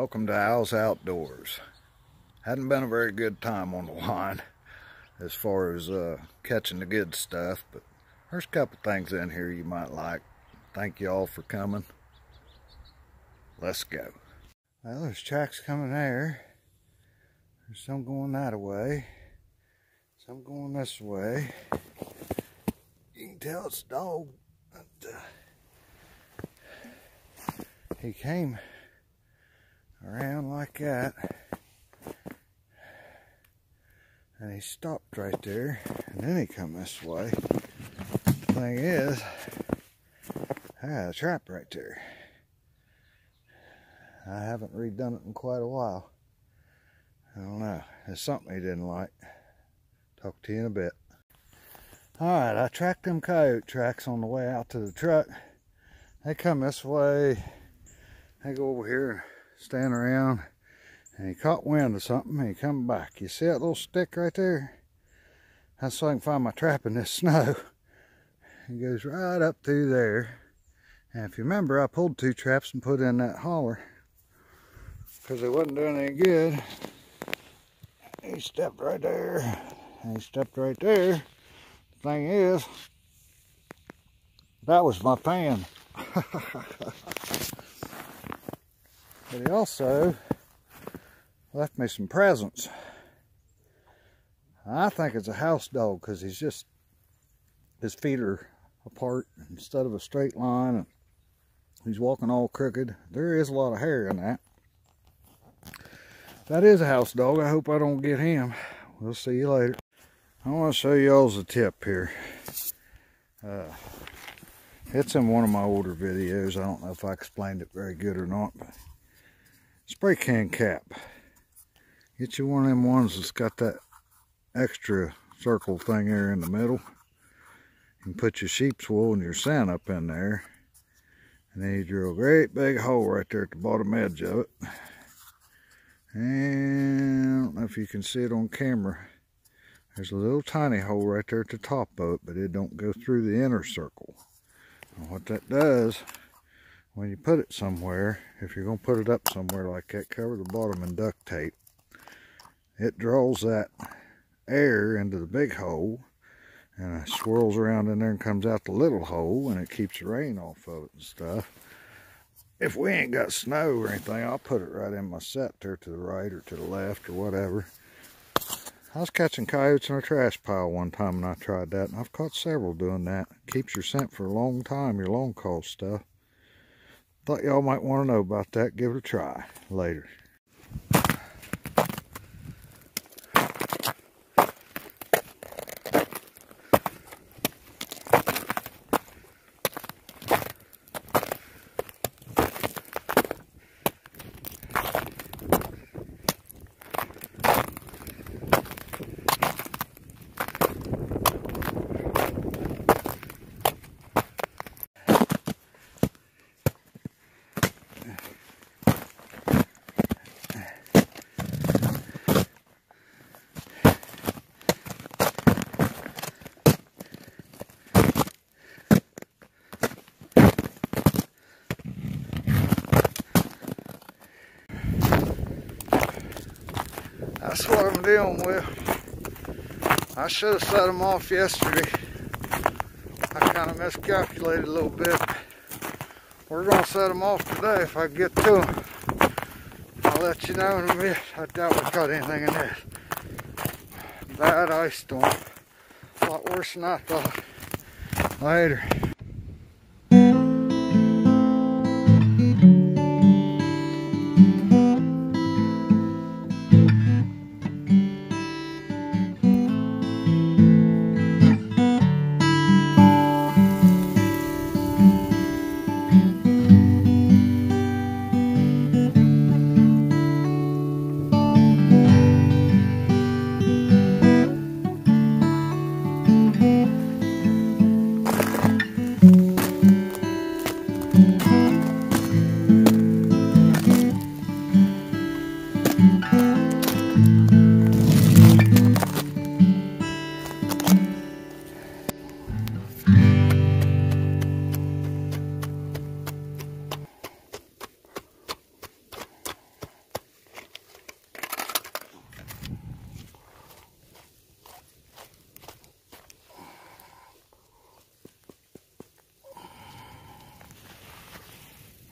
Welcome to Al's Outdoors. Hadn't been a very good time on the line as far as catching the good stuff, but there's a couple things in here you might like. Thank you all for coming. Let's go. Well, there's tracks coming there. There's some going that way. Some going this way. You can tell it's a dog. But, he came around like that, and he stopped right there, and then he come this way. The thing is, I got a trap right there. I haven't redone it in quite a while. I don't know, it's something he didn't like. Talk to you in a bit. Alright, I tracked them coyote tracks on the way out to the truck. They come this way, they go over here and stand around, and he caught wind of something and he come back. You see that little stick right there? That's so I can find my trap in this snow. He goes right up through there. And if you remember, I pulled 2 traps and put in that holler because they wasn't doing any good. He stepped right there, and he stepped right there. The thing is, that was my pan. But he also left me some presents. I think it's a house dog because he's just, his feet are apart instead of a straight line, and he's walking all crooked. There is a lot of hair in that. That is a house dog. I hope I don't get him. We'll see you later. I want to show you all a tip here. It's in one of my older videos. I don't know if I explained it very good or not, but spray can cap. Get you one of them ones that's got that extra circle thing there in the middle. You can put your sheep's wool and your sand up in there. And then you drill a great big hole right there at the bottom edge of it. And I don't know if you can see it on camera. There's a little tiny hole right there at the top of it, but it don't go through the inner circle. And what that does, when you put it somewhere, if you're going to put it up somewhere like that, cover the bottom in duct tape. It draws that air into the big hole, and it swirls around in there and comes out the little hole, and it keeps the rain off of it and stuff. If we ain't got snow or anything, I'll put it right in my set there to the right or to the left or whatever. I was catching coyotes in a trash pile one time and I tried that, and I've caught several doing that. Keeps your scent for a long time, your long call stuff. Thought y'all might want to know about that. Give it a try later. That's what I'm dealing with. I should have set them off yesterday. I kind of miscalculated a little bit. We're going to set them off today if I get to them. I'll let you know in a bit. I doubt we caught anything in this. Bad ice storm. A lot worse than I thought. Later.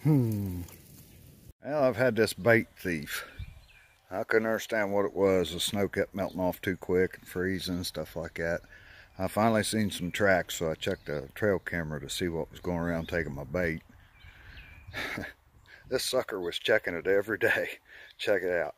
Well, I've had this bait thief. I couldn't understand what it was. The snow kept melting off too quick and freezing and stuff like that. I finally seen some tracks, so I checked the trail camera to see what was going around taking my bait. This sucker was checking it every day. Check it out.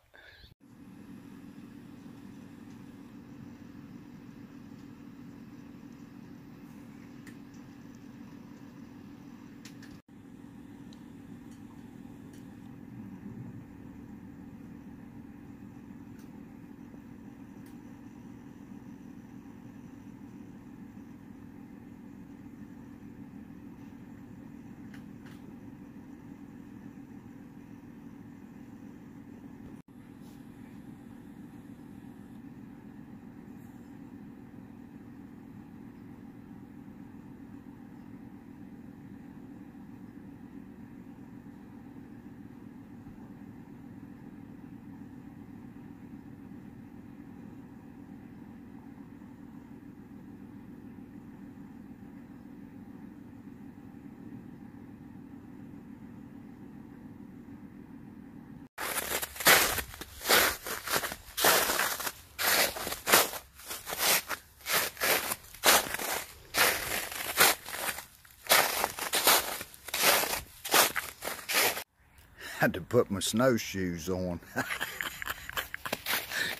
Had to put my snowshoes on.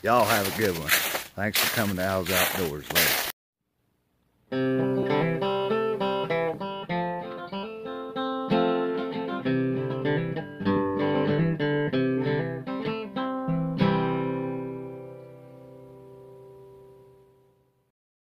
Y'all have a good one. Thanks for coming to Al's Outdoors. Later.